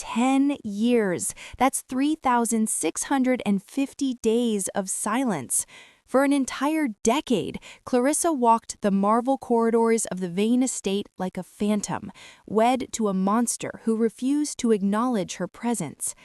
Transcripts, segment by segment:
10 years. That's 3,650 days of silence. For an entire decade, Clarissa walked the marble corridors of the Vane estate like a phantom, wed to a monster who refused to acknowledge her presence.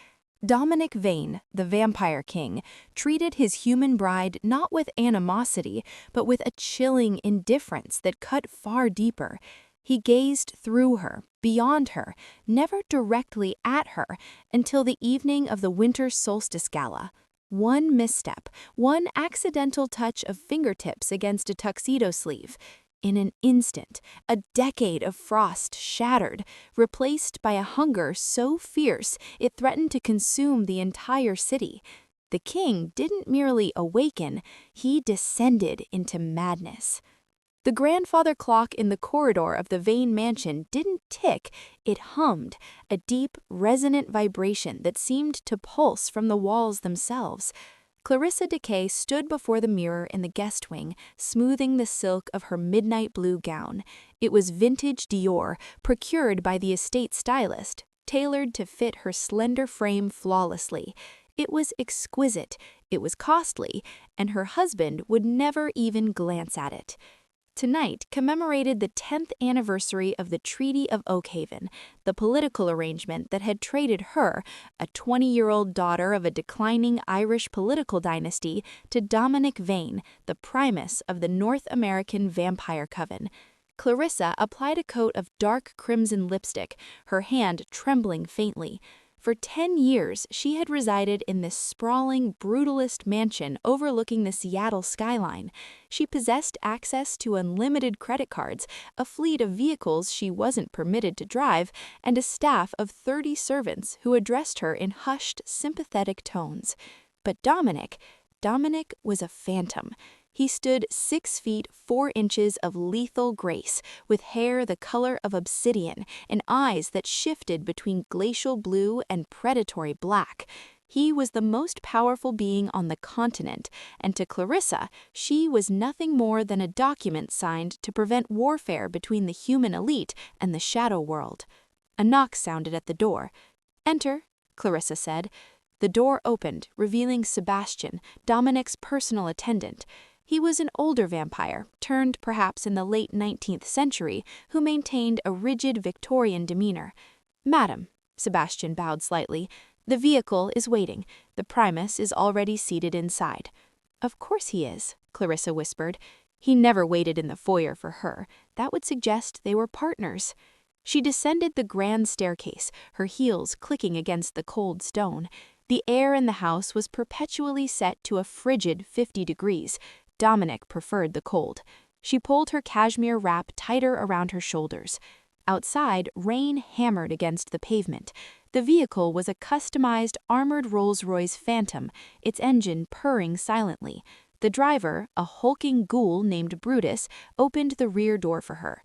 Dominic Vane, the Vampire King, treated his human bride not with animosity, but with a chilling indifference that cut far deeper. He gazed through her, beyond her, never directly at her, until the evening of the winter solstice gala. One misstep, one accidental touch of fingertips against a tuxedo sleeve. In an instant, a decade of frost shattered, replaced by a hunger so fierce it threatened to consume the entire city. The king didn't merely awaken, he descended into madness. The grandfather clock in the corridor of the Vane mansion didn't tick, it hummed, a deep, resonant vibration that seemed to pulse from the walls themselves. Clarissa Decay stood before the mirror in the guest wing, smoothing the silk of her midnight blue gown. It was vintage Dior, procured by the estate stylist, tailored to fit her slender frame flawlessly. It was exquisite, it was costly, and her husband would never even glance at it. Tonight commemorated the 10th anniversary of the Treaty of Oakhaven, the political arrangement that had traded her, a 20-year-old daughter of a declining Irish political dynasty, to Dominic Vane, the primus of the North American Vampire Coven. Clarissa applied a coat of dark crimson lipstick, her hand trembling faintly. For 10 years, she had resided in this sprawling, brutalist mansion overlooking the Seattle skyline. She possessed access to unlimited credit cards, a fleet of vehicles she wasn't permitted to drive, and a staff of 30 servants who addressed her in hushed, sympathetic tones. But Dominic was a phantom. He stood 6 feet 4 inches of lethal grace, with hair the color of obsidian and eyes that shifted between glacial blue and predatory black. He was the most powerful being on the continent, and to Clarissa, she was nothing more than a document signed to prevent warfare between the human elite and the shadow world. A knock sounded at the door. "Enter," Clarissa said. The door opened, revealing Sebastian, Dominic's personal attendant. He was an older vampire, turned perhaps in the late 19th century, who maintained a rigid Victorian demeanor. "Madam," Sebastian bowed slightly, "the vehicle is waiting. The primus is already seated inside." "Of course he is," Clarissa whispered. He never waited in the foyer for her. That would suggest they were partners. She descended the grand staircase, her heels clicking against the cold stone. The air in the house was perpetually set to a frigid 50 degrees. Dominic preferred the cold. She pulled her cashmere wrap tighter around her shoulders. Outside, rain hammered against the pavement. The vehicle was a customized armored Rolls-Royce Phantom, its engine purring silently. The driver, a hulking ghoul named Brutus, opened the rear door for her.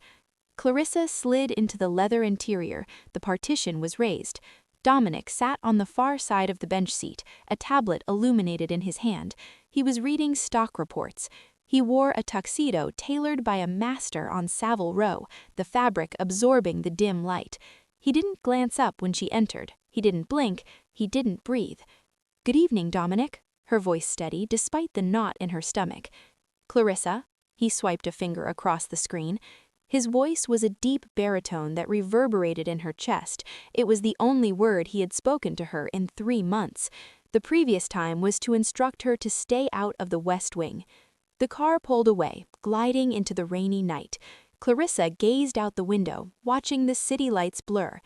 Clarissa slid into the leather interior. The partition was raised. Dominic sat on the far side of the bench seat, a tablet illuminated in his hand. He was reading stock reports. He wore a tuxedo tailored by a master on Savile Row, the fabric absorbing the dim light. He didn't glance up when she entered. He didn't blink. He didn't breathe. "Good evening, Dominic," her voice steady despite the knot in her stomach. "Clarissa," he swiped a finger across the screen. His voice was a deep baritone that reverberated in her chest. It was the only word he had spoken to her in 3 months. The previous time was to instruct her to stay out of the West Wing. The car pulled away, gliding into the rainy night. Clarissa gazed out the window, watching the city lights blur.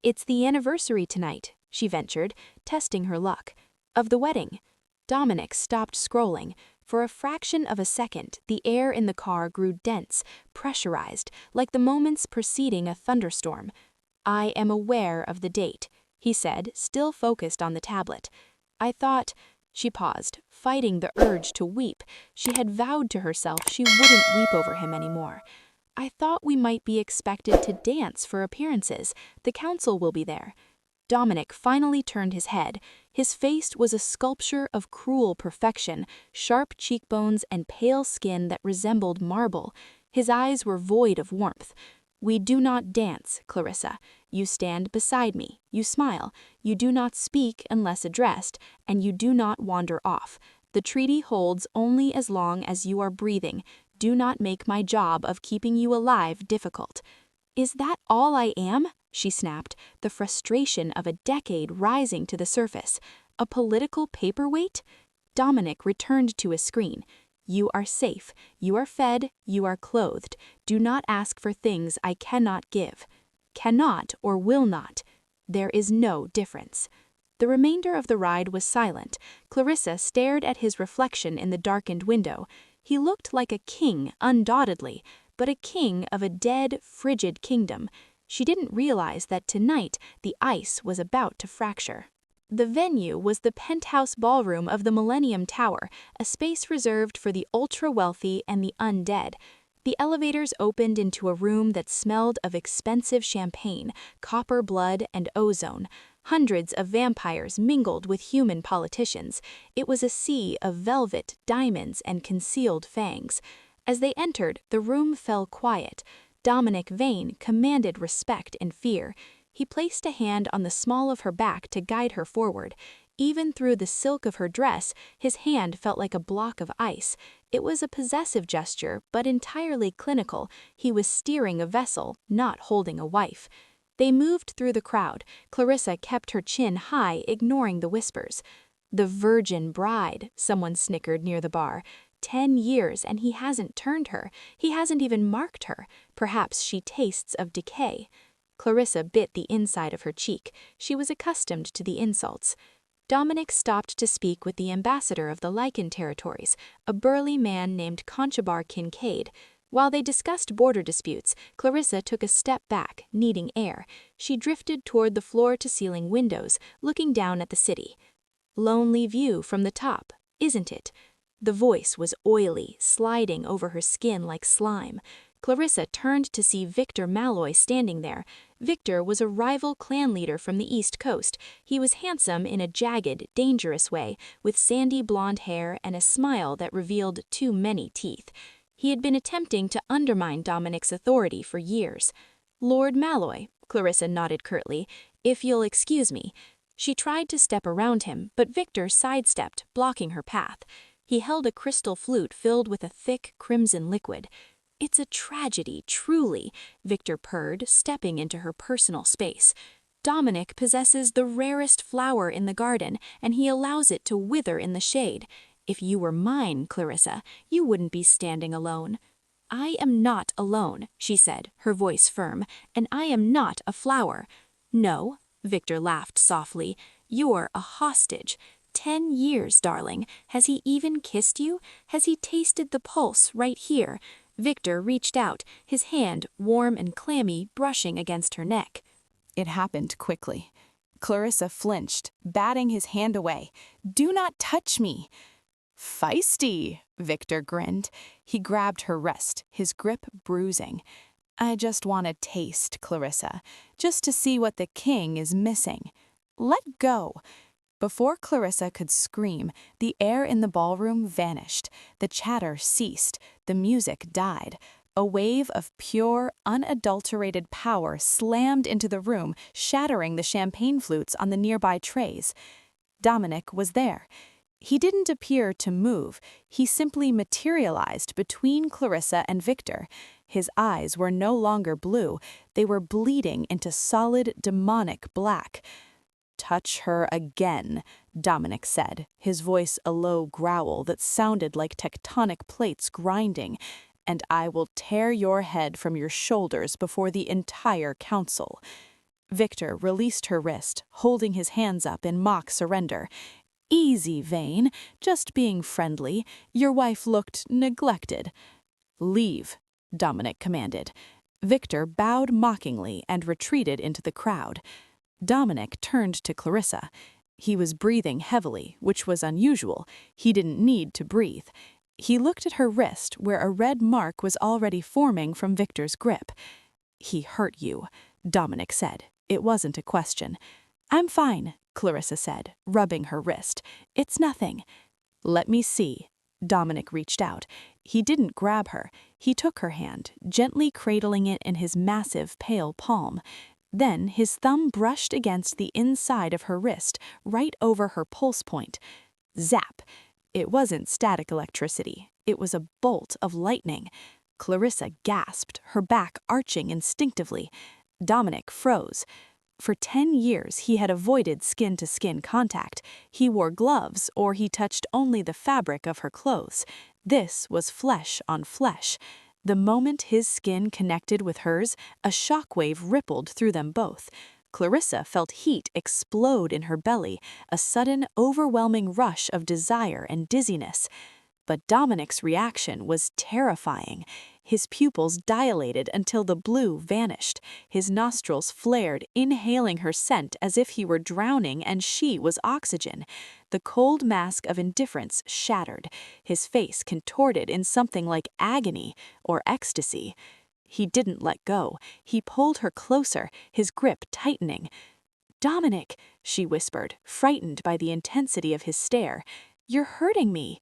"It's the anniversary tonight," she ventured, testing her luck. "Of the wedding." Dominic stopped scrolling. For a fraction of a second, the air in the car grew dense, pressurized, like the moments preceding a thunderstorm. "I am aware of the date," he said, still focused on the tablet. "I thought—" She paused, fighting the urge to weep. She had vowed to herself she wouldn't weep over him anymore. "I thought we might be expected to dance for appearances. The council will be there." Dominic finally turned his head. His face was a sculpture of cruel perfection, sharp cheekbones and pale skin that resembled marble. His eyes were void of warmth. We do not dance, Clarissa. You stand beside me, you smile, you do not speak unless addressed, and you do not wander off. The treaty holds only as long as you are breathing. Do not make my job of keeping you alive difficult." "Is that all I am?" she snapped, the frustration of a decade rising to the surface. "A political paperweight?" Dominic returned to his screen. "You are safe. You are fed. You are clothed. Do not ask for things I cannot give." Cannot or will not. There is no difference. The remainder of the ride was silent. Clarissa stared at his reflection in the darkened window. He looked like a king, undoubtedly, but a king of a dead, frigid kingdom. She didn't realize that tonight the ice was about to fracture. The venue was the penthouse ballroom of the Millennium Tower, a space reserved for the ultra-wealthy and the undead. The elevators opened into a room that smelled of expensive champagne, copper blood, and ozone. Hundreds of vampires mingled with human politicians. It was a sea of velvet, diamonds, and concealed fangs. As they entered, the room fell quiet. Dominic Vane commanded respect and fear. He placed a hand on the small of her back to guide her forward. Even through the silk of her dress, his hand felt like a block of ice. It was a possessive gesture, but entirely clinical. He was steering a vessel, not holding a wife. They moved through the crowd. Clarissa kept her chin high, ignoring the whispers. "The virgin bride," someone snickered near the bar. 10 years and he hasn't turned her. He hasn't even marked her. Perhaps she tastes of decay. Clarissa bit the inside of her cheek. She was accustomed to the insults. Dominic stopped to speak with the ambassador of the Lycan territories, a burly man named Conchabar Kincaid. While they discussed border disputes, Clarissa took a step back, needing air. She drifted toward the floor-to-ceiling windows, looking down at the city. "Lonely view from the top, isn't it?" The voice was oily, sliding over her skin like slime. Clarissa turned to see Victor Malloy standing there. Victor was a rival clan leader from the East Coast. He was handsome in a jagged, dangerous way, with sandy blonde hair and a smile that revealed too many teeth. He had been attempting to undermine Dominic's authority for years. "Lord Malloy," Clarissa nodded curtly, "if you'll excuse me." She tried to step around him, but Victor sidestepped, blocking her path. He held a crystal flute filled with a thick, crimson liquid. "It's a tragedy, truly," Victor purred, stepping into her personal space. "Dominic possesses the rarest flower in the garden, and he allows it to wither in the shade. If you were mine, Clarissa, you wouldn't be standing alone." "I am not alone," she said, her voice firm, "and I am not a flower." "No," Victor laughed softly, "you're a hostage. 10 years, darling. Has he even kissed you? Has he tasted the pulse right here?" Victor reached out, his hand, warm and clammy, brushing against her neck. It happened quickly. Clarissa flinched, batting his hand away. "Do not touch me." "Feisty," Victor grinned. He grabbed her wrist, his grip bruising. "I just want a taste, Clarissa, just to see what the king is missing. Let go." Before Clarissa could scream, the air in the ballroom vanished. The chatter ceased. The music died. A wave of pure, unadulterated power slammed into the room, shattering the champagne flutes on the nearby trays. Dominic was there. He didn't appear to move. He simply materialized between Clarissa and Victor. His eyes were no longer blue. They were bleeding into solid, demonic black. "Touch her again," Dominic said, his voice a low growl that sounded like tectonic plates grinding, "and I will tear your head from your shoulders before the entire council." Victor released her wrist, holding his hands up in mock surrender. "Easy, Vane, just being friendly. Your wife looked neglected." "Leave," Dominic commanded. Victor bowed mockingly and retreated into the crowd. Dominic turned to Clarissa. He was breathing heavily, which was unusual. He didn't need to breathe. He looked at her wrist, where a red mark was already forming from Victor's grip. "He hurt you," Dominic said. It wasn't a question. "I'm fine," Clarissa said, rubbing her wrist. "It's nothing." "Let me see." Dominic reached out. He didn't grab her. He took her hand, gently cradling it in his massive, pale palm. Then his thumb brushed against the inside of her wrist, right over her pulse point. Zap! It wasn't static electricity. It was a bolt of lightning. Clarissa gasped, her back arching instinctively. Dominic froze. For 10 years, he had avoided skin-to-skin contact. He wore gloves, or he touched only the fabric of her clothes. This was flesh on flesh. The moment his skin connected with hers, a shockwave rippled through them both. Clarissa felt heat explode in her belly, a sudden, overwhelming rush of desire and dizziness. But Dominic's reaction was terrifying. His pupils dilated until the blue vanished. His nostrils flared, inhaling her scent as if he were drowning and she was oxygen. The cold mask of indifference shattered. His face contorted in something like agony or ecstasy. He didn't let go. He pulled her closer, his grip tightening. "Dominic," she whispered, frightened by the intensity of his stare. "You're hurting me."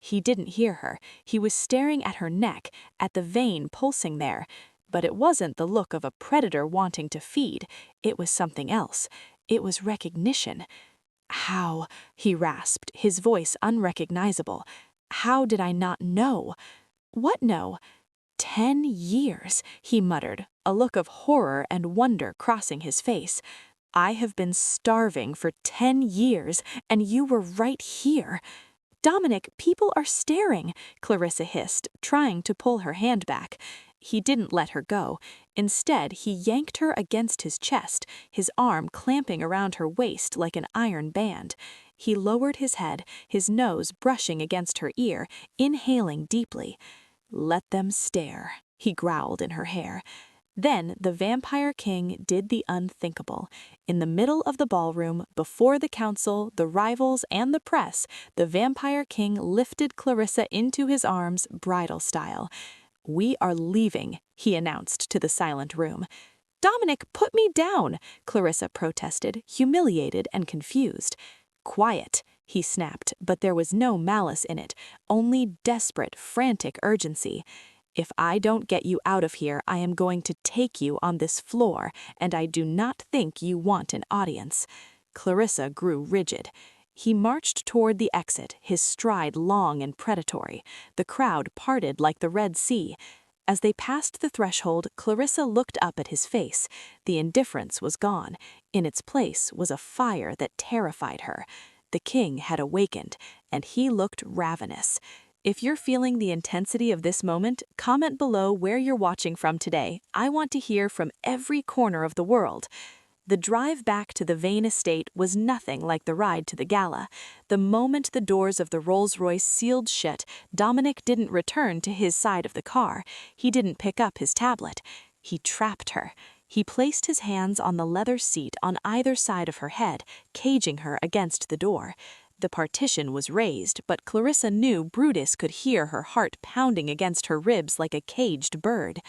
He didn't hear her. He was staring at her neck, at the vein pulsing there. But it wasn't the look of a predator wanting to feed. It was something else. It was recognition. "How?" he rasped, his voice unrecognizable. "How did I not know?" "What know?" 10 years, he muttered, a look of horror and wonder crossing his face. "I have been starving for 10 years, and you were right here." "Dominic, people are staring," Clarissa hissed, trying to pull her hand back. He didn't let her go. Instead, he yanked her against his chest, his arm clamping around her waist like an iron band. He lowered his head, his nose brushing against her ear, inhaling deeply. "Let them stare," he growled in her hair. Then the Vampire King did the unthinkable. In the middle of the ballroom, before the council, the rivals, and the press, the Vampire King lifted Clarissa into his arms, bridal style. "We are leaving," he announced to the silent room. "Dominic, put me down," Clarissa protested, humiliated and confused. "Quiet," he snapped, but there was no malice in it, only desperate, frantic urgency. "If I don't get you out of here, I am going to take you on this floor, and I do not think you want an audience." Clarissa grew rigid. He marched toward the exit, his stride long and predatory. The crowd parted like the Red Sea. As they passed the threshold, Clarissa looked up at his face. The indifference was gone. In its place was a fire that terrified her. The king had awakened, and he looked ravenous. If you're feeling the intensity of this moment, comment below where you're watching from today. I want to hear from every corner of the world. The drive back to the Vane estate was nothing like the ride to the gala. The moment the doors of the Rolls-Royce sealed shut, Dominic didn't return to his side of the car. He didn't pick up his tablet. He trapped her. He placed his hands on the leather seat on either side of her head, caging her against the door. The partition was raised, but Clarissa knew Brutus could hear her heart pounding against her ribs like a caged bird.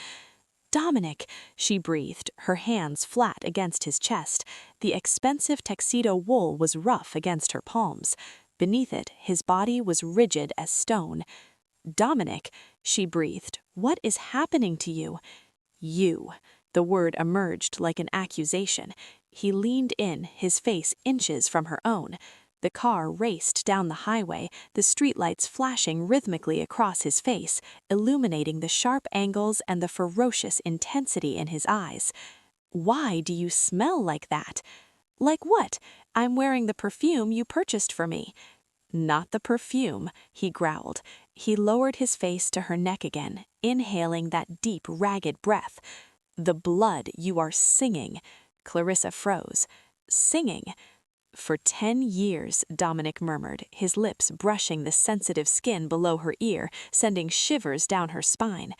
"Dominic," she breathed, her hands flat against his chest. The expensive tuxedo wool was rough against her palms. Beneath it, his body was rigid as stone. "Dominic," she breathed, "what is happening to you?" "You." The word emerged like an accusation. He leaned in, his face inches from her own. The car raced down the highway, the streetlights flashing rhythmically across his face, illuminating the sharp angles and the ferocious intensity in his eyes. "Why do you smell like that?" "Like what? I'm wearing the perfume you purchased for me." "Not the perfume," he growled. He lowered his face to her neck again, inhaling that deep, ragged breath. "The blood you are singing." Clarissa froze. "Singing?" "For 10 years," Dominic murmured, his lips brushing the sensitive skin below her ear, sending shivers down her spine.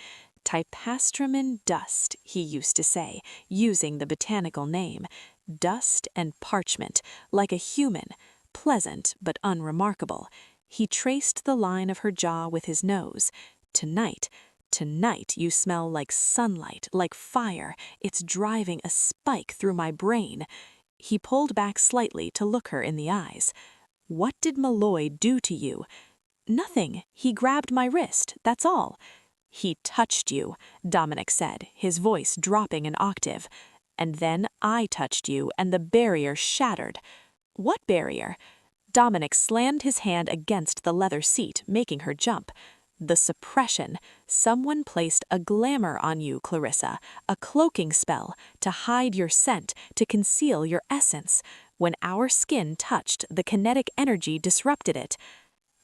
"Typastrum dust," he used to say, using the botanical name. Dust and parchment, like a human, pleasant but unremarkable. He traced the line of her jaw with his nose. "Tonight you smell like sunlight, like fire. It's driving a spike through my brain." He pulled back slightly to look her in the eyes. "What did Malloy do to you?" Nothing. He grabbed my wrist, that's all. He touched you, Dominic said, his voice dropping an octave. And then I touched you, and the barrier shattered. What barrier? Dominic slammed his hand against the leather seat, making her jump. The suppression. Someone placed a glamour on you, Clarissa, a cloaking spell, to hide your scent, to conceal your essence. When our skin touched, the kinetic energy disrupted it.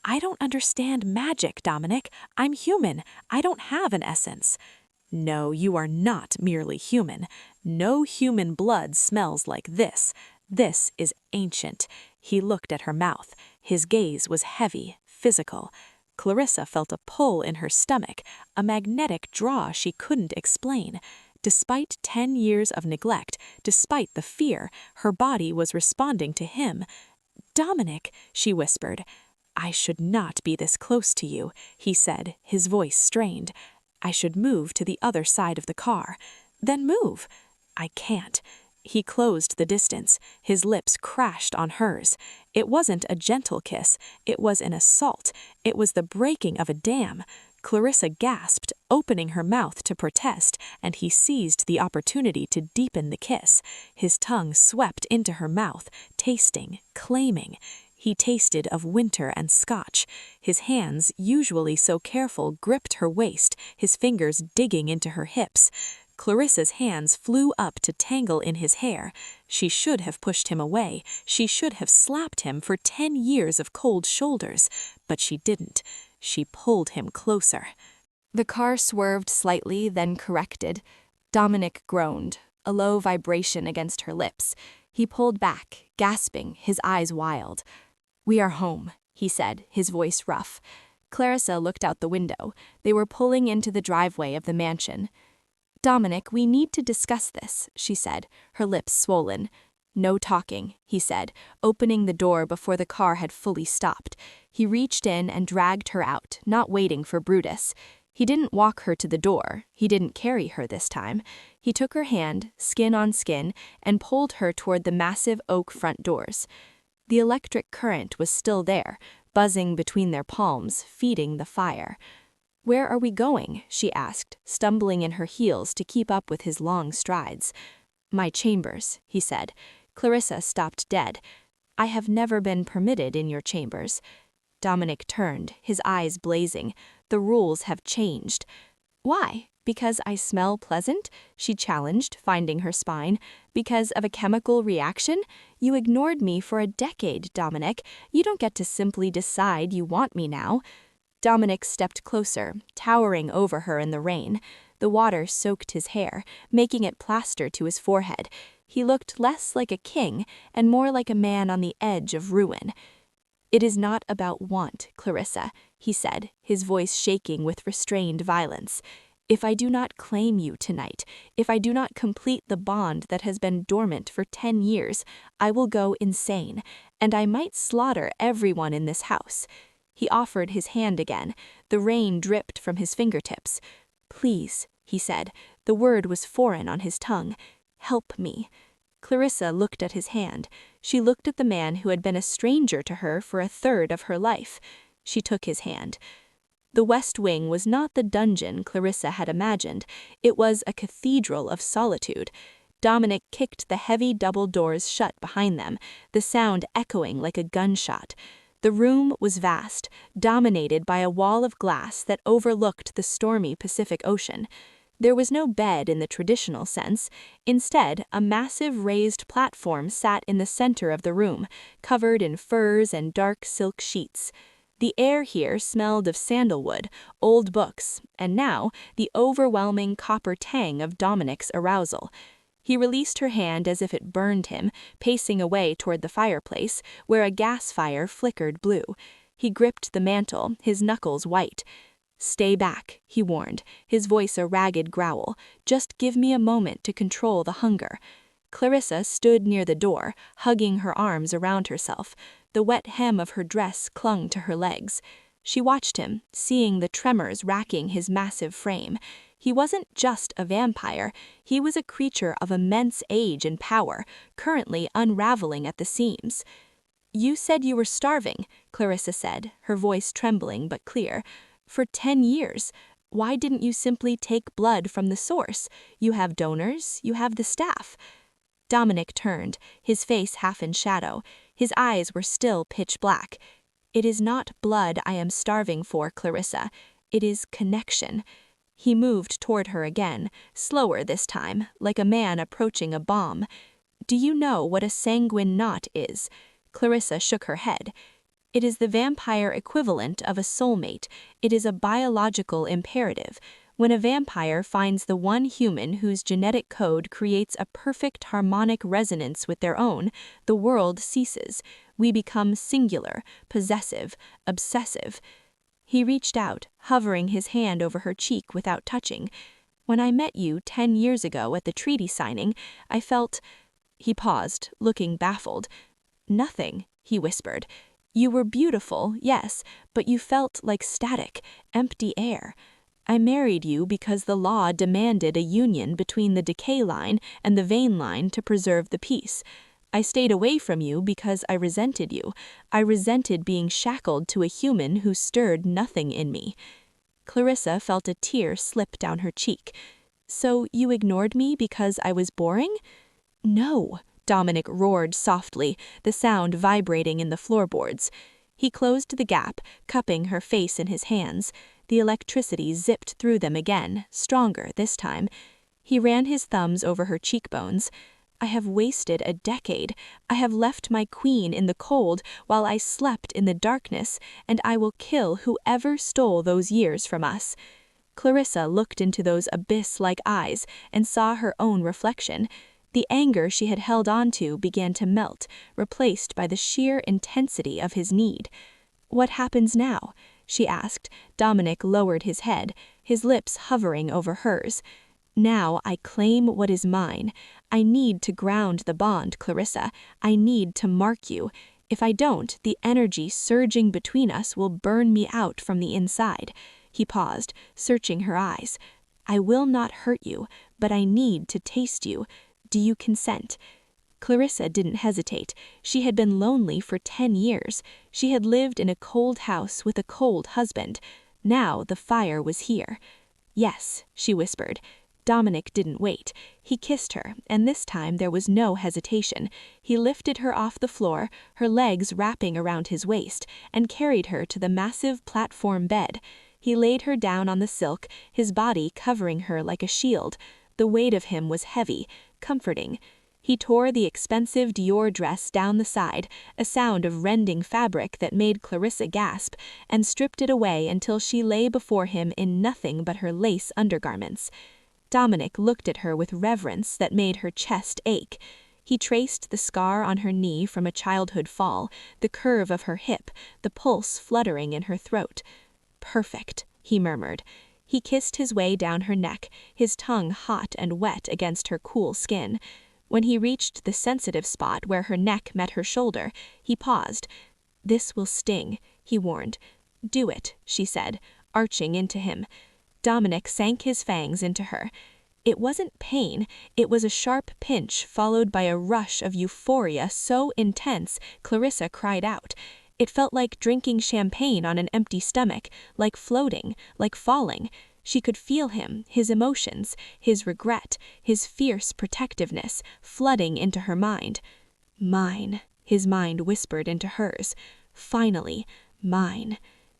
I don't understand magic, Dominic. I'm human. I don't have an essence. No, you are not merely human. No human blood smells like this. This is ancient. He looked at her mouth. His gaze was heavy, physical. Clarissa felt a pull in her stomach, a magnetic draw she couldn't explain. Despite 10 years of neglect, despite the fear, her body was responding to him. Dominic, she whispered. I should not be this close to you, he said, his voice strained. I should move to the other side of the car. Then move. I can't. He closed the distance. His lips crashed on hers. It wasn't a gentle kiss. It was an assault. It was the breaking of a dam. Clarissa gasped, opening her mouth to protest, and he seized the opportunity to deepen the kiss. His tongue swept into her mouth, tasting, claiming. He tasted of winter and scotch. His hands, usually so careful, gripped her waist, his fingers digging into her hips. Clarissa's hands flew up to tangle in his hair. She should have pushed him away. She should have slapped him for 10 years of cold shoulders. But she didn't. She pulled him closer. The car swerved slightly, then corrected. Dominic groaned, a low vibration against her lips. He pulled back, gasping, his eyes wild. We are home, he said, his voice rough. Clarissa looked out the window. They were pulling into the driveway of the mansion. Dominic, we need to discuss this, she said, her lips swollen. No talking, he said, opening the door before the car had fully stopped. He reached in and dragged her out, not waiting for Brutus. He didn't walk her to the door. He didn't carry her this time. He took her hand, skin on skin, and pulled her toward the massive oak front doors. The electric current was still there, buzzing between their palms, feeding the fire. Where are we going? She asked, stumbling in her heels to keep up with his long strides. My chambers, he said. Clarissa stopped dead. I have never been permitted in your chambers. Dominic turned, his eyes blazing. The rules have changed. Why? Because I smell pleasant? She challenged, finding her spine. Because of a chemical reaction? You ignored me for a decade, Dominic. You don't get to simply decide you want me now. Dominic stepped closer, towering over her in the rain. The water soaked his hair, making it plaster to his forehead. He looked less like a king and more like a man on the edge of ruin. It is not about want, Clarissa, he said, his voice shaking with restrained violence. If I do not claim you tonight, if I do not complete the bond that has been dormant for 10 years, I will go insane, and I might slaughter everyone in this house. He offered his hand again. The rain dripped from his fingertips. Please, he said. The word was foreign on his tongue. Help me. Clarissa looked at his hand. She looked at the man who had been a stranger to her for a third of her life. She took his hand. The West Wing was not the dungeon Clarissa had imagined. It was a cathedral of solitude. Dominic kicked the heavy double doors shut behind them, the sound echoing like a gunshot. The room was vast, dominated by a wall of glass that overlooked the stormy Pacific Ocean. There was no bed in the traditional sense. Instead, a massive raised platform sat in the center of the room, covered in furs and dark silk sheets. The air here smelled of sandalwood, old books, and now the overwhelming copper tang of Dominic's arousal. He released her hand as if it burned him, pacing away toward the fireplace, where a gas fire flickered blue. He gripped the mantel, his knuckles white. Stay back, he warned, his voice a ragged growl. Just give me a moment to control the hunger. Clarissa stood near the door, hugging her arms around herself. The wet hem of her dress clung to her legs. She watched him, seeing the tremors racking his massive frame. He wasn't just a vampire. He was a creature of immense age and power, currently unraveling at the seams. You said you were starving, Clarissa said, her voice trembling but clear. For 10 years. Why didn't you simply take blood from the source? You have donors, you have the staff. Dominic turned, his face half in shadow. His eyes were still pitch black. It is not blood I am starving for, Clarissa. It is connection. He moved toward her again, slower this time, like a man approaching a bomb. Do you know what a sanguine knot is? Clarissa shook her head. It is the vampire equivalent of a soulmate. It is a biological imperative. When a vampire finds the one human whose genetic code creates a perfect harmonic resonance with their own, the world ceases. We become singular, possessive, obsessive. He reached out, hovering his hand over her cheek without touching. When I met you 10 years ago at the treaty signing, I felt... He paused, looking baffled. Nothing, he whispered. You were beautiful, yes, but you felt like static, empty air. I married you because the law demanded a union between the decay line and the vein line to preserve the peace. I stayed away from you because I resented you. I resented being shackled to a human who stirred nothing in me. Clarissa felt a tear slip down her cheek. So you ignored me because I was boring? No, Dominic roared softly, the sound vibrating in the floorboards. He closed the gap, cupping her face in his hands. The electricity zipped through them again, stronger this time. He ran his thumbs over her cheekbones. I have wasted a decade. I have left my queen in the cold while I slept in the darkness, and I will kill whoever stole those years from us. Clarissa looked into those abyss-like eyes and saw her own reflection. The anger she had held on to began to melt, replaced by the sheer intensity of his need. What happens now? She asked. Dominic lowered his head, his lips hovering over hers. Now I claim what is mine. I need to ground the bond, Clarissa. I need to mark you. If I don't, the energy surging between us will burn me out from the inside. He paused, searching her eyes. I will not hurt you, but I need to taste you. Do you consent? Clarissa didn't hesitate. She had been lonely for 10 years. She had lived in a cold house with a cold husband. Now the fire was here. Yes, she whispered. Dominic didn't wait. He kissed her, and this time there was no hesitation. He lifted her off the floor, her legs wrapping around his waist, and carried her to the massive platform bed. He laid her down on the silk, his body covering her like a shield. The weight of him was heavy, comforting. He tore the expensive Dior dress down the side, a sound of rending fabric that made Clarissa gasp, and stripped it away until she lay before him in nothing but her lace undergarments. Dominic looked at her with reverence that made her chest ache. He traced the scar on her knee from a childhood fall, the curve of her hip, the pulse fluttering in her throat. Perfect, he murmured. He kissed his way down her neck, his tongue hot and wet against her cool skin. When he reached the sensitive spot where her neck met her shoulder, he paused. This will sting, he warned. Do it, she said, arching into him. Dominic sank his fangs into her. It wasn't pain, it was a sharp pinch followed by a rush of euphoria so intense Clarissa cried out. It felt like drinking champagne on an empty stomach, like floating, like falling. She could feel him, his emotions, his regret, his fierce protectiveness, flooding into her mind. Mine, his mind whispered into hers. Finally, mine.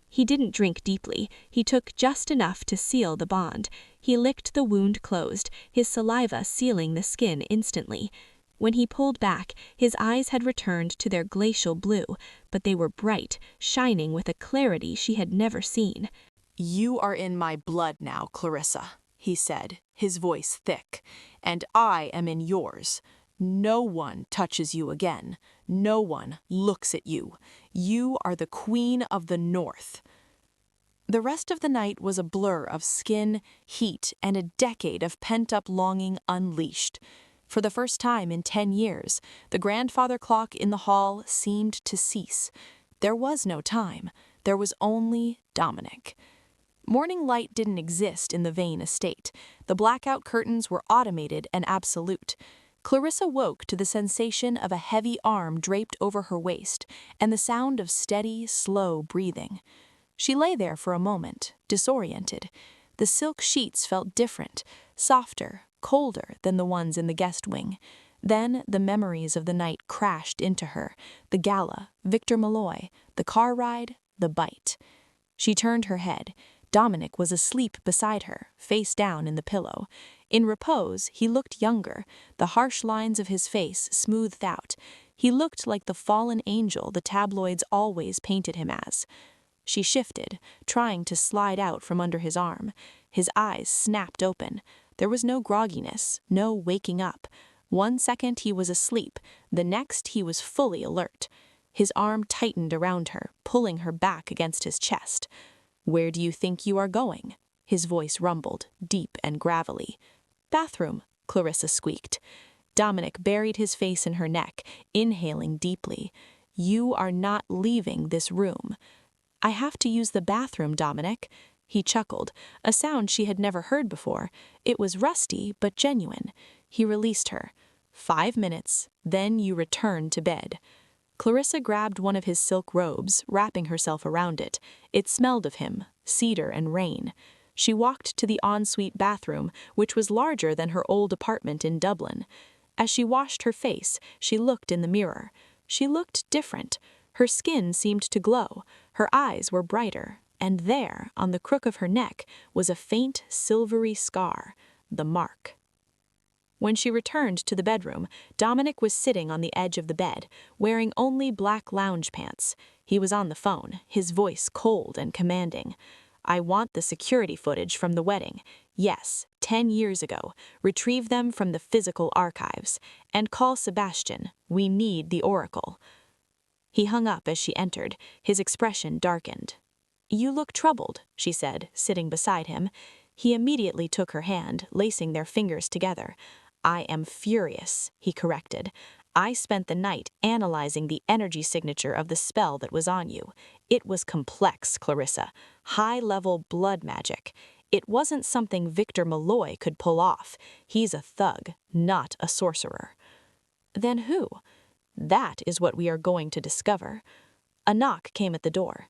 He didn't drink deeply. He took just enough to seal the bond. He licked the wound closed, his saliva sealing the skin instantly. When he pulled back, his eyes had returned to their glacial blue, but they were bright, shining with a clarity she had never seen. You are in my blood now, Clarissa, he said, his voice thick, and I am in yours. No one touches you again. No one looks at you. You are the Queen of the North. The rest of the night was a blur of skin, heat, and a decade of pent-up longing unleashed. For the first time in 10 years, the grandfather clock in the hall seemed to cease. There was no time. There was only Dominic. Morning light didn't exist in the Vane estate. The blackout curtains were automated and absolute. Clarissa woke to the sensation of a heavy arm draped over her waist and the sound of steady, slow breathing. She lay there for a moment, disoriented. The silk sheets felt different, softer, colder than the ones in the guest wing. Then the memories of the night crashed into her, the gala, Victor Malloy, the car ride, the bite. She turned her head. Dominic was asleep beside her, face down in the pillow. In repose, he looked younger, the harsh lines of his face smoothed out. He looked like the fallen angel the tabloids always painted him as. She shifted, trying to slide out from under his arm. His eyes snapped open. There was no grogginess, no waking up. 1 second he was asleep, the next he was fully alert. His arm tightened around her, pulling her back against his chest. "Where do you think you are going?" His voice rumbled, deep and gravelly. "Bathroom," Clarissa squeaked. Dominic buried his face in her neck, inhaling deeply. "You are not leaving this room." "I have to use the bathroom, Dominic." He chuckled, a sound she had never heard before. It was rusty, but genuine. He released her. 5 minutes, then you return to bed. Clarissa grabbed one of his silk robes, wrapping herself around it. It smelled of him, cedar and rain. She walked to the ensuite bathroom, which was larger than her old apartment in Dublin. As she washed her face, she looked in the mirror. She looked different. Her skin seemed to glow. Her eyes were brighter. And there, on the crook of her neck, was a faint, silvery scar, the mark. When she returned to the bedroom, Dominic was sitting on the edge of the bed, wearing only black lounge pants. He was on the phone, his voice cold and commanding. "I want the security footage from the wedding. Yes, 10 years ago. Retrieve them from the physical archives. And call Sebastian. We need the oracle." He hung up as she entered, his expression darkened. "You look troubled," she said, sitting beside him. He immediately took her hand, lacing their fingers together. "I am furious," he corrected. "I spent the night analyzing the energy signature of the spell that was on you. It was complex, Clarissa. High-level blood magic. It wasn't something Victor Malloy could pull off. He's a thug, not a sorcerer." "Then who?" "That is what we are going to discover." A knock came at the door.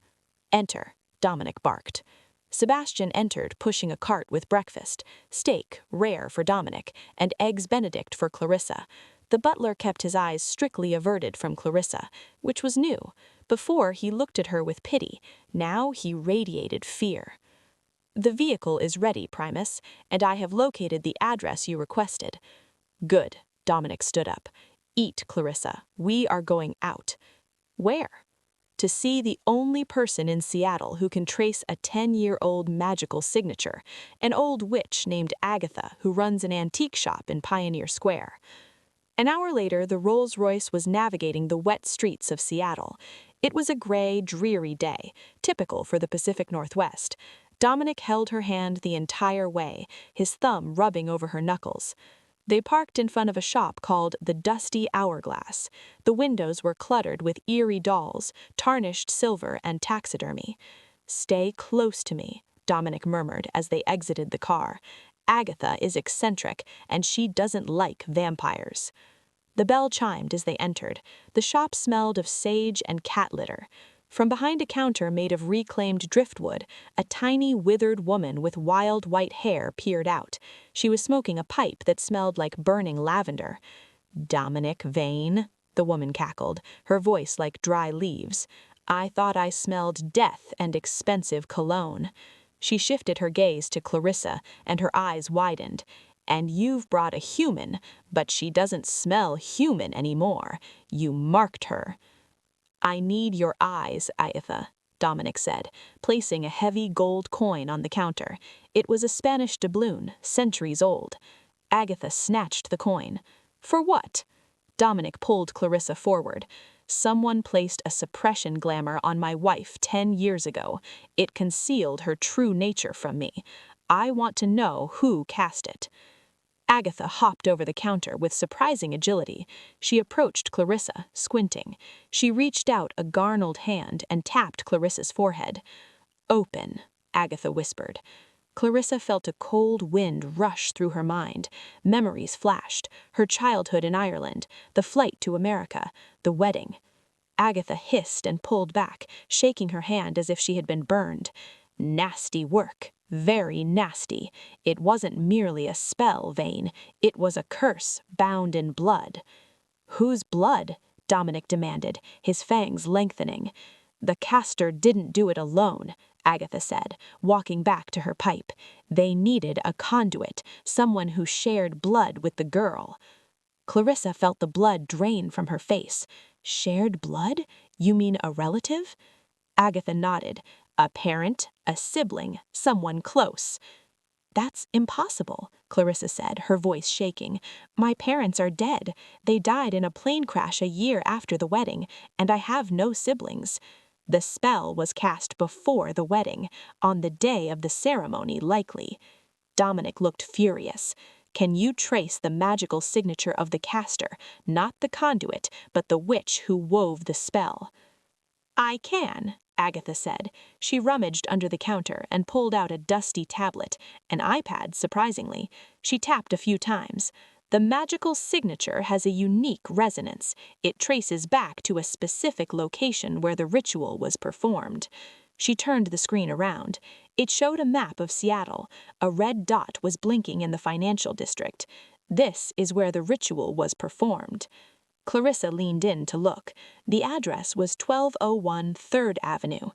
"Enter," Dominic barked. Sebastian entered, pushing a cart with breakfast, steak, rare for Dominic, and eggs Benedict for Clarissa. The butler kept his eyes strictly averted from Clarissa, which was new. Before, he looked at her with pity. Now he radiated fear. "The vehicle is ready, Primus, and I have located the address you requested." "Good," Dominic stood up. "Eat, Clarissa. We are going out." "Where?" "To see the only person in Seattle who can trace a 10-year-old magical signature, an old witch named Agatha who runs an antique shop in Pioneer Square." An hour later, the Rolls-Royce was navigating the wet streets of Seattle. It was a gray, dreary day, typical for the Pacific Northwest. Dominic held her hand the entire way, his thumb rubbing over her knuckles. They parked in front of a shop called the Dusty Hourglass. The windows were cluttered with eerie dolls, tarnished silver, and taxidermy. "Stay close to me," Dominic murmured as they exited the car. "Agatha is eccentric, and she doesn't like vampires." The bell chimed as they entered. The shop smelled of sage and cat litter. From behind a counter made of reclaimed driftwood, a tiny, withered woman with wild white hair peered out. She was smoking a pipe that smelled like burning lavender. "Dominic Vane," the woman cackled, her voice like dry leaves. "I thought I smelled death and expensive cologne." She shifted her gaze to Clarissa, and her eyes widened. "And you've brought a human, but she doesn't smell human anymore. You marked her." "I need your eyes, Agatha," Dominic said, placing a heavy gold coin on the counter. It was a Spanish doubloon, centuries old. Agatha snatched the coin. "For what?" Dominic pulled Clarissa forward. "Someone placed a suppression glamour on my wife 10 years ago. It concealed her true nature from me. I want to know who cast it." Agatha hopped over the counter with surprising agility. She approached Clarissa, squinting. She reached out a garneled hand and tapped Clarissa's forehead. "Open," Agatha whispered. Clarissa felt a cold wind rush through her mind. Memories flashed, her childhood in Ireland, the flight to America, the wedding. Agatha hissed and pulled back, shaking her hand as if she had been burned. Nasty work. Very nasty. It wasn't merely a spell, Vane. It was a curse, bound in blood. Whose blood? Dominic demanded, his fangs lengthening. The caster didn't do it alone, Agatha said, walking back to her pipe. They needed a conduit, someone who shared blood with the girl. Clarissa felt the blood drain from her face. Shared blood? You mean a relative? Agatha nodded. A parent, a sibling, someone close. That's impossible, Clarissa said, her voice shaking. My parents are dead. They died in a plane crash a year after the wedding, and I have no siblings. The spell was cast before the wedding, on the day of the ceremony, likely. Dominic looked furious. Can you trace the magical signature of the caster, not the conduit, but the witch who wove the spell? I can, Agatha said. She rummaged under the counter and pulled out a dusty tablet, an iPad, surprisingly. She tapped a few times. The magical signature has a unique resonance. It traces back to a specific location where the ritual was performed. She turned the screen around. It showed a map of Seattle. A red dot was blinking in the financial district. This is where the ritual was performed. Clarissa leaned in to look. The address was 1201 3rd Avenue.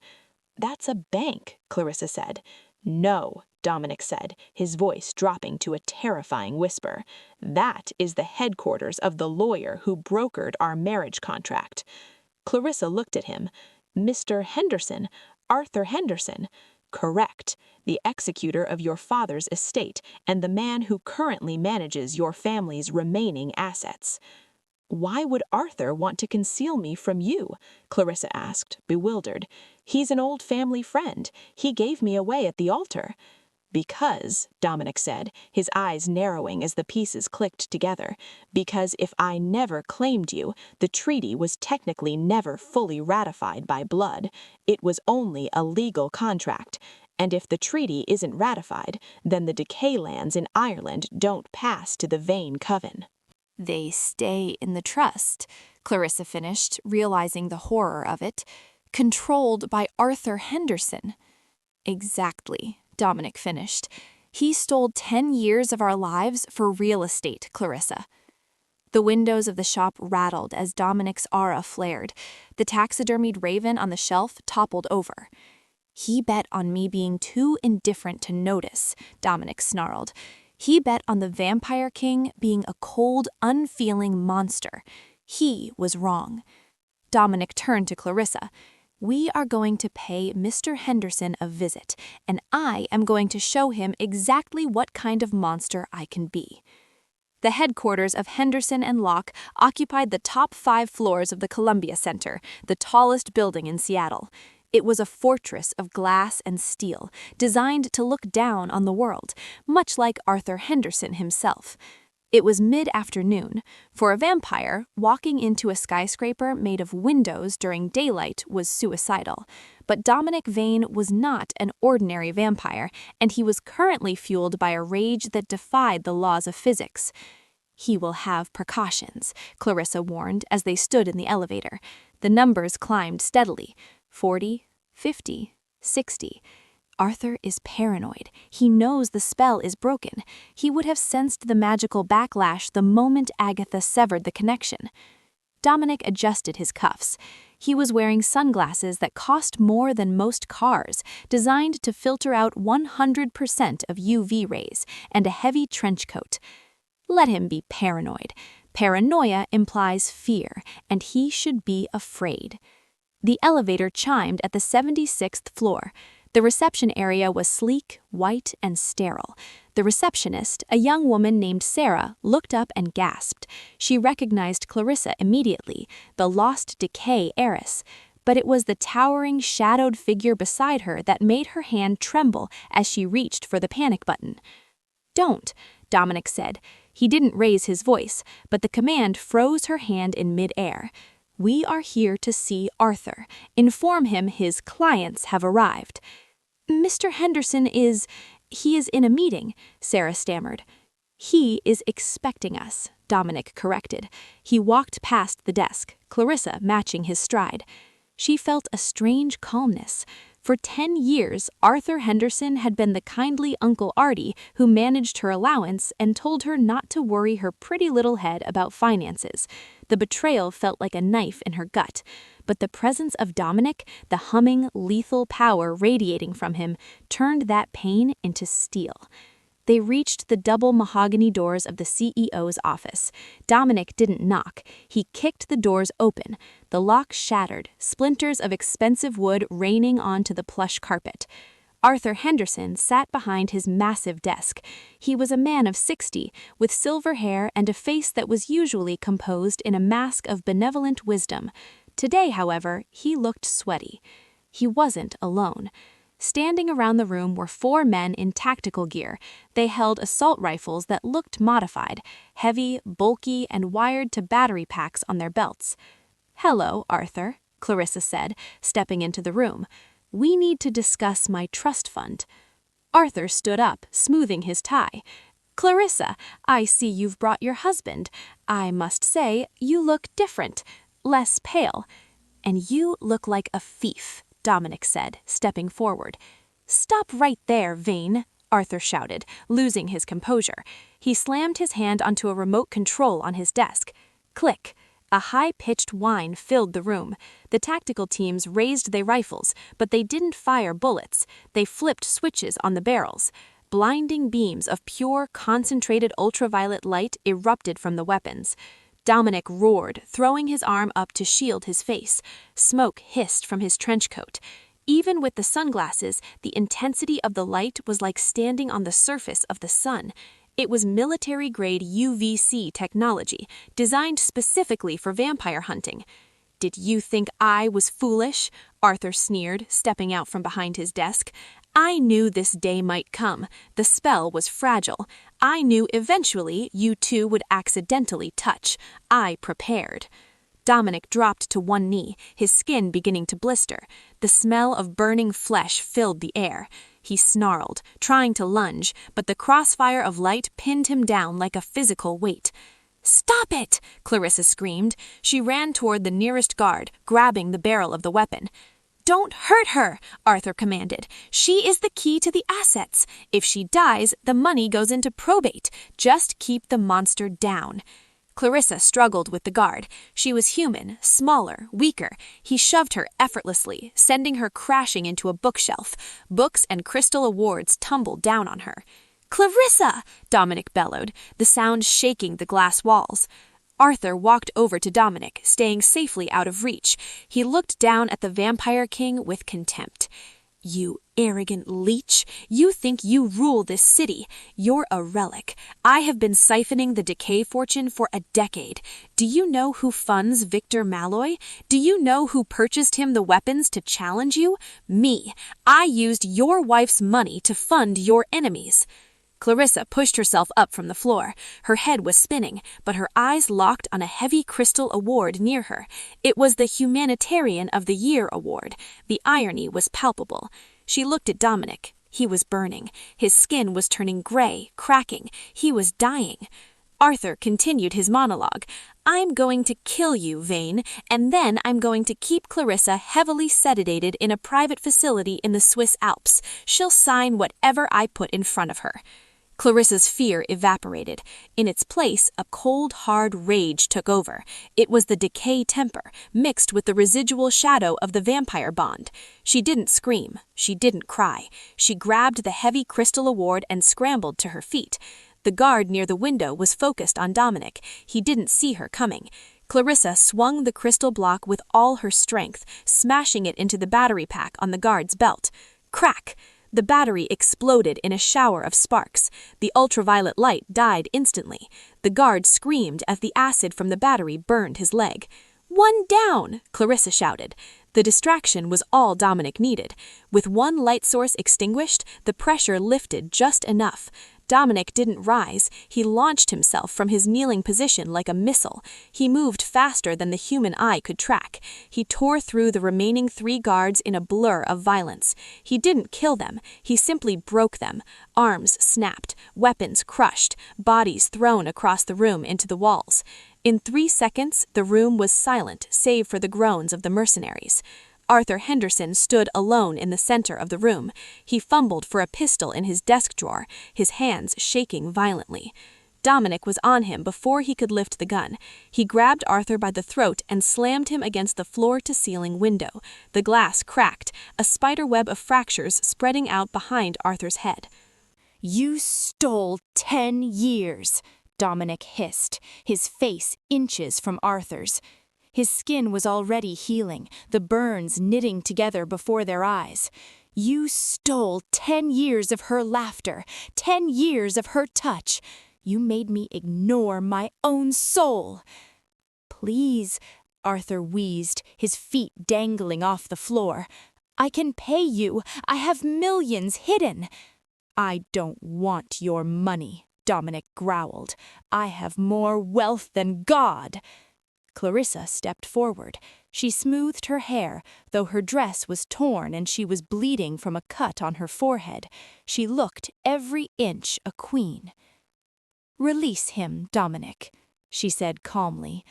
That's a bank, Clarissa said. No, Dominic said, his voice dropping to a terrifying whisper. That is the headquarters of the lawyer who brokered our marriage contract. Clarissa looked at him. Mr. Henderson, Arthur Henderson. Correct. The executor of your father's estate and the man who currently manages your family's remaining assets. Why would Arthur want to conceal me from you? Clarissa asked, bewildered. He's an old family friend. He gave me away at the altar. Because, Dominic said, his eyes narrowing as the pieces clicked together, because if I never claimed you, the treaty was technically never fully ratified by blood. It was only a legal contract. And if the treaty isn't ratified, then the decay lands in Ireland don't pass to the Vane Coven. They stay in the trust, Clarissa finished, realizing the horror of it. Controlled by Arthur Henderson. Exactly, Dominic finished. He stole 10 years of our lives for real estate, Clarissa. The windows of the shop rattled as Dominic's aura flared. The taxidermied raven on the shelf toppled over. He bet on me being too indifferent to notice, Dominic snarled. He bet on the Vampire King being a cold, unfeeling monster. He was wrong. Dominic turned to Clarissa. We are going to pay Mr. Henderson a visit, and I am going to show him exactly what kind of monster I can be. The headquarters of Henderson and Locke occupied the top 5 floors of the Columbia Center, the tallest building in Seattle. It was a fortress of glass and steel, designed to look down on the world, much like Arthur Henderson himself. It was mid-afternoon. For a vampire, walking into a skyscraper made of windows during daylight was suicidal. But Dominic Vane was not an ordinary vampire, and he was currently fueled by a rage that defied the laws of physics. He will have precautions, Clarissa warned as they stood in the elevator. The numbers climbed steadily. 40, 50, 60. Arthur is paranoid. He knows the spell is broken. He would have sensed the magical backlash the moment Agatha severed the connection. Dominic adjusted his cuffs. He was wearing sunglasses that cost more than most cars, designed to filter out 100% of UV rays, and a heavy trench coat. Let him be paranoid. Paranoia implies fear, and he should be afraid. The elevator chimed at the 76th floor. The reception area was sleek, white, and sterile. The receptionist, a young woman named Sarah, looked up and gasped. She recognized Clarissa immediately, the lost decay heiress. But it was the towering, shadowed figure beside her that made her hand tremble as she reached for the panic button. Don't, Dominic said. He didn't raise his voice, but the command froze her hand in midair. We are here to see Arthur. Inform him his clients have arrived. Mr. Henderson is He is in a meeting, Sarah stammered. He is expecting us, Dominic corrected. He walked past the desk, Clarissa matching his stride. She felt a strange calmness. For 10 years, Arthur Henderson had been the kindly Uncle Artie who managed her allowance and told her not to worry her pretty little head about finances. The betrayal felt like a knife in her gut. But the presence of Dominic, the humming, lethal power radiating from him, turned that pain into steel. They reached the double mahogany doors of the CEO's office. Dominic didn't knock. He kicked the doors open. The lock shattered, splinters of expensive wood raining onto the plush carpet. Arthur Henderson sat behind his massive desk. He was a man of 60, with silver hair and a face that was usually composed in a mask of benevolent wisdom. Today, however, he looked sweaty. He wasn't alone. Standing around the room were 4 men in tactical gear. They held assault rifles that looked modified, heavy, bulky, and wired to battery packs on their belts. "Hello, Arthur," Clarissa said, stepping into the room. "We need to discuss my trust fund." Arthur stood up, smoothing his tie. "Clarissa, I see you've brought your husband. I must say, you look different, less pale. And you look like a thief," Dominic said, stepping forward. "Stop right there, Vane," Arthur shouted, losing his composure. He slammed his hand onto a remote control on his desk. Click. A high-pitched whine filled the room. The tactical teams raised their rifles, but they didn't fire bullets. They flipped switches on the barrels. Blinding beams of pure, concentrated ultraviolet light erupted from the weapons. Dominic roared, throwing his arm up to shield his face. Smoke hissed from his trench coat. Even with the sunglasses, the intensity of the light was like standing on the surface of the sun. It was military-grade UVC technology, designed specifically for vampire hunting. "Did you think I was foolish?" Arthur sneered, stepping out from behind his desk. "I knew this day might come. The spell was fragile. I knew eventually you two would accidentally touch. I prepared." Dominic dropped to one knee, his skin beginning to blister. The smell of burning flesh filled the air. He snarled, trying to lunge, but the crossfire of light pinned him down like a physical weight. "Stop it!" Clarissa screamed. She ran toward the nearest guard, grabbing the barrel of the weapon. "Don't hurt her," Arthur commanded. "She is the key to the assets. If she dies, the money goes into probate. Just keep the monster down." Clarissa struggled with the guard. She was human, smaller, weaker. He shoved her effortlessly, sending her crashing into a bookshelf. Books and crystal awards tumbled down on her. "Clarissa!" Dominic bellowed, the sound shaking the glass walls. Arthur walked over to Dominic, staying safely out of reach. He looked down at the Vampire King with contempt. "You arrogant leech, you think you rule this city. You're a relic. I have been siphoning the decay fortune for a decade. Do you know who funds Victor Malloy? Do you know who purchased him the weapons to challenge you? Me. I used your wife's money to fund your enemies." Clarissa pushed herself up from the floor. Her head was spinning, but her eyes locked on a heavy crystal award near her. It was the Humanitarian of the Year award. The irony was palpable. She looked at Dominic. He was burning. His skin was turning gray, cracking. He was dying. Arthur continued his monologue. "I'm going to kill you, Vane, and then I'm going to keep Clarissa heavily sedated in a private facility in the Swiss Alps. She'll sign whatever I put in front of her." Clarissa's fear evaporated. In its place, a cold, hard rage took over. It was the decay temper, mixed with the residual shadow of the vampire bond. She didn't scream. She didn't cry. She grabbed the heavy crystal award and scrambled to her feet. The guard near the window was focused on Dominic. He didn't see her coming. Clarissa swung the crystal block with all her strength, smashing it into the battery pack on the guard's belt. Crack! The battery exploded in a shower of sparks. The ultraviolet light died instantly. The guard screamed as the acid from the battery burned his leg. "One down!" Clarissa shouted. The distraction was all Dominic needed. With one light source extinguished, the pressure lifted just enough. Dominic didn't rise. He launched himself from his kneeling position like a missile. He moved faster than the human eye could track. He tore through the remaining 3 guards in a blur of violence. He didn't kill them. He simply broke them. Arms snapped, weapons crushed, bodies thrown across the room into the walls. In 3 seconds, the room was silent save for the groans of the mercenaries. Arthur Henderson stood alone in the center of the room. He fumbled for a pistol in his desk drawer, his hands shaking violently. Dominic was on him before he could lift the gun. He grabbed Arthur by the throat and slammed him against the floor-to-ceiling window. The glass cracked, a spiderweb of fractures spreading out behind Arthur's head. "You stole 10 years," Dominic hissed, his face inches from Arthur's. His skin was already healing, the burns knitting together before their eyes. "You stole 10 years of her laughter, 10 years of her touch. You made me ignore my own soul." "Please," Arthur wheezed, his feet dangling off the floor. "I can pay you. I have millions hidden." "I don't want your money," Dominic growled. "I have more wealth than God." Clarissa stepped forward. She smoothed her hair, though her dress was torn and she was bleeding from a cut on her forehead. She looked every inch a queen. "Release him, Dominic," she said calmly.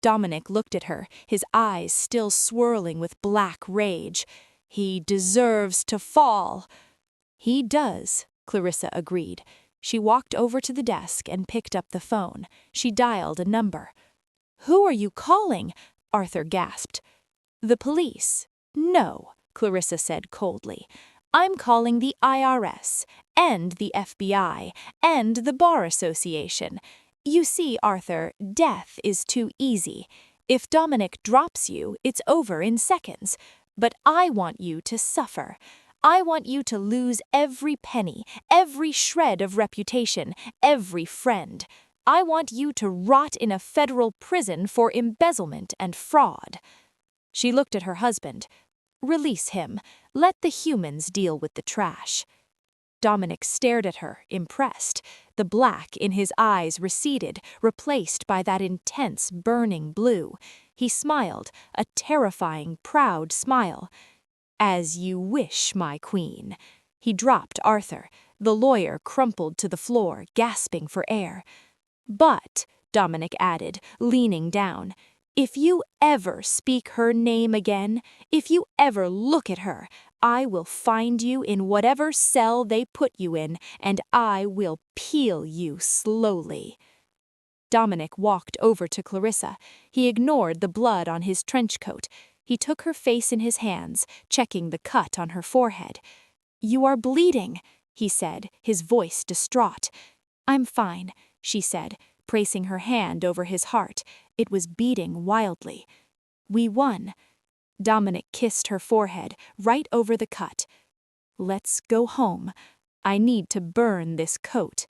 Dominic looked at her, his eyes still swirling with black rage. "He deserves to fall." "He does," Clarissa agreed. She walked over to the desk and picked up the phone. She dialed a number. "Who are you calling?" Arthur gasped. "The police." "No," Clarissa said coldly. "I'm calling the IRS, and the FBI, and the Bar Association. You see, Arthur, death is too easy. If Dominic drops you, it's over in seconds. But I want you to suffer. I want you to lose every penny, every shred of reputation, every friend. I want you to rot in a federal prison for embezzlement and fraud." She looked at her husband. "Release him. Let the humans deal with the trash." Dominic stared at her, impressed. The black in his eyes receded, replaced by that intense, burning blue. He smiled, a terrifying, proud smile. "As you wish, my queen." He dropped Arthur. The lawyer crumpled to the floor, gasping for air. "But," Dominic added, leaning down, "if you ever speak her name again, if you ever look at her, I will find you in whatever cell they put you in, and I will peel you slowly." Dominic walked over to Clarissa. He ignored the blood on his trench coat. He took her face in his hands, checking the cut on her forehead. "You are bleeding," he said, his voice distraught. "I'm fine," she said, placing her hand over his heart. It was beating wildly. "We won." Dominic kissed her forehead, right over the cut. "Let's go home. I need to burn this coat."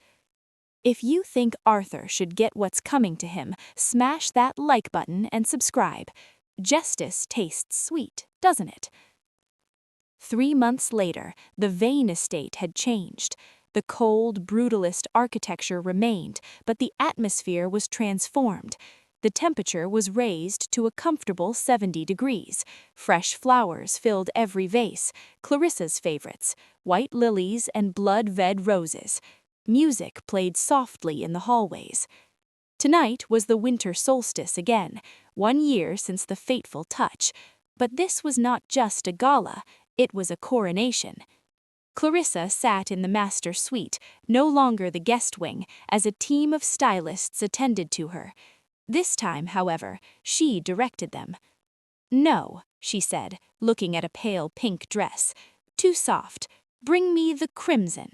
If you think Arthur should get what's coming to him, smash that like button and subscribe. Justice tastes sweet, doesn't it? 3 months later, the Vane estate had changed. The cold, brutalist architecture remained, but the atmosphere was transformed. The temperature was raised to a comfortable 70 degrees. Fresh flowers filled every vase, Clarissa's favorites, white lilies and blood-red roses. Music played softly in the hallways. Tonight was the winter solstice again, 1 year since the fateful touch. But this was not just a gala, it was a coronation. Clarissa sat in the master suite, no longer the guest wing, as a team of stylists attended to her. This time, however, she directed them. "No," she said, looking at a pale pink dress. "Too soft. Bring me the crimson."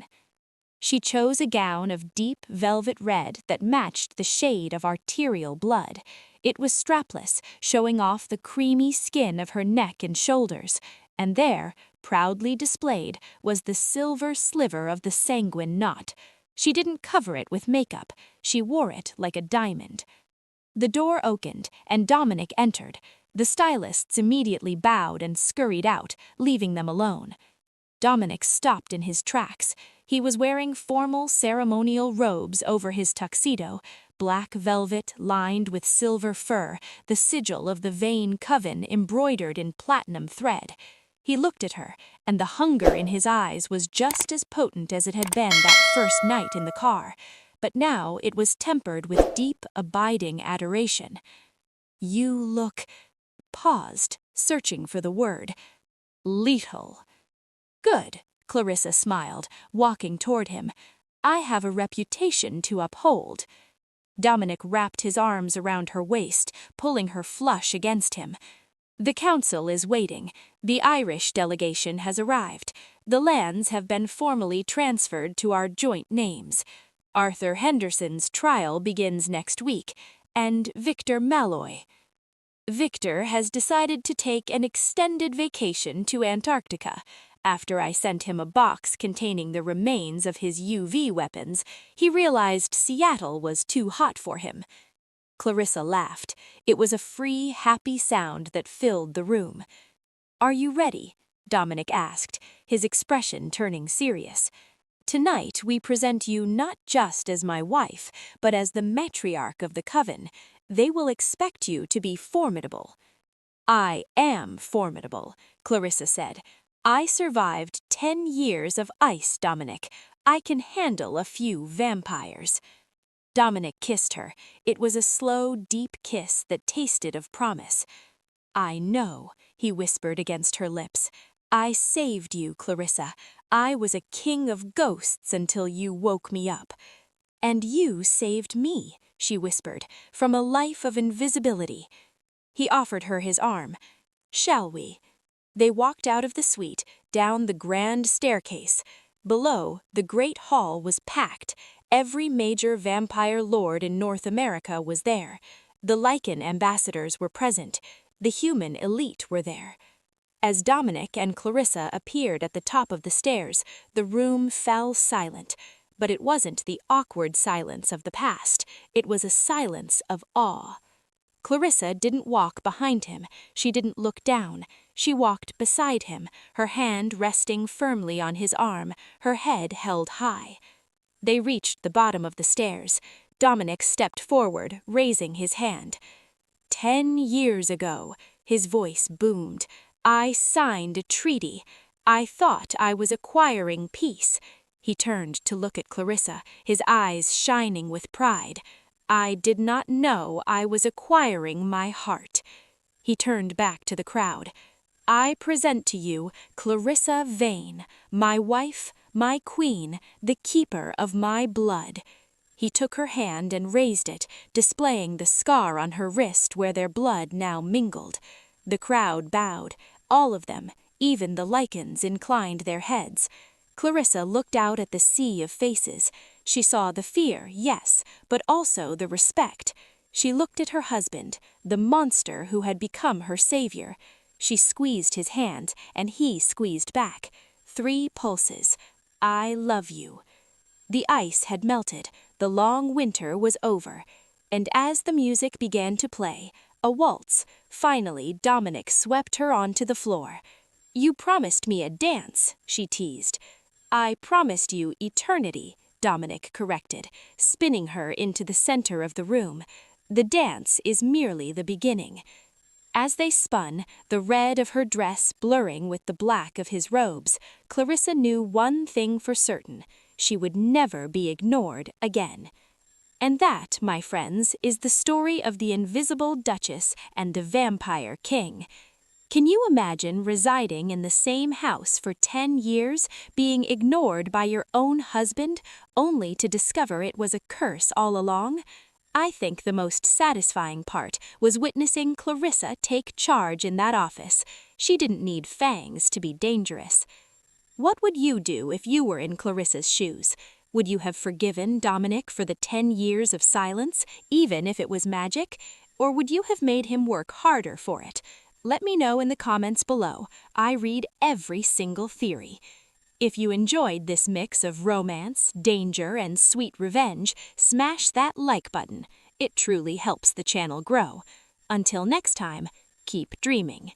She chose a gown of deep velvet red that matched the shade of arterial blood. It was strapless, showing off the creamy skin of her neck and shoulders, and there, proudly displayed, was the silver sliver of the sanguine knot. She didn't cover it with makeup, she wore it like a diamond. The door opened, and Dominic entered. The stylists immediately bowed and scurried out, leaving them alone. Dominic stopped in his tracks. He was wearing formal ceremonial robes over his tuxedo, black velvet lined with silver fur, the sigil of the Vane coven embroidered in platinum thread. He looked at her, and the hunger in his eyes was just as potent as it had been that first night in the car, but now it was tempered with deep, abiding adoration. "You look—" paused, searching for the word. "Lethal." "Good," Clarissa smiled, walking toward him. "I have a reputation to uphold." Dominic wrapped his arms around her waist, pulling her flush against him. "The council is waiting. The Irish delegation has arrived. The lands have been formally transferred to our joint names. Arthur Henderson's trial begins next week, and Victor Malloy. Victor has decided to take an extended vacation to Antarctica. After I sent him a box containing the remains of his UV weapons, he realized Seattle was too hot for him." Clarissa laughed. It was a free, happy sound that filled the room. "Are you ready?" Dominic asked, his expression turning serious. "Tonight we present you not just as my wife, but as the matriarch of the coven. They will expect you to be formidable." "I am formidable," Clarissa said. "I survived 10 years of ice, Dominic. I can handle a few vampires." Dominic kissed her. It was a slow, deep kiss that tasted of promise. "I know," he whispered against her lips. "I saved you, Clarissa. I was a king of ghosts until you woke me up." "And you saved me," she whispered, "from a life of invisibility." He offered her his arm. "Shall we?" They walked out of the suite, down the grand staircase. Below, the great hall was packed. Every major vampire lord in North America was there. The lichen ambassadors were present. The human elite were there. As Dominic and Clarissa appeared at the top of the stairs, the room fell silent. But it wasn't the awkward silence of the past. It was a silence of awe. Clarissa didn't walk behind him. She didn't look down. She walked beside him, her hand resting firmly on his arm, her head held high. They reached the bottom of the stairs. Dominic stepped forward, raising his hand. 10 years ago, his voice boomed, I signed a treaty. I thought I was acquiring peace. He turned to look at Clarissa, his eyes shining with pride. I did not know I was acquiring my heart. He turned back to the crowd. I present to you Clarissa Vane, my wife, my queen, the keeper of my blood. He took her hand and raised it, displaying the scar on her wrist where their blood now mingled. The crowd bowed. All of them, even the lichens, inclined their heads. Clarissa looked out at the sea of faces. She saw the fear, yes, but also the respect. She looked at her husband, the monster who had become her savior. She squeezed his hand, and he squeezed back. 3 pulses. I love you. The ice had melted. The long winter was over. And as the music began to play, a waltz, finally Dominic swept her onto the floor. You promised me a dance, she teased. I promised you eternity, Dominic corrected, spinning her into the center of the room. The dance is merely the beginning. As they spun, the red of her dress blurring with the black of his robes, Clarissa knew one thing for certain. She would never be ignored again. And that, my friends, is the story of the Invisible Duchess and the Vampire King. Can you imagine residing in the same house for 10 years, being ignored by your own husband, only to discover it was a curse all along? I think the most satisfying part was witnessing Clarissa take charge in that office. She didn't need fangs to be dangerous. What would you do if you were in Clarissa's shoes? Would you have forgiven Dominic for the 10 years of silence, even if it was magic? Or would you have made him work harder for it? Let me know in the comments below. I read every single theory. If you enjoyed this mix of romance, danger, and sweet revenge, smash that like button. It truly helps the channel grow. Until next time, keep dreaming.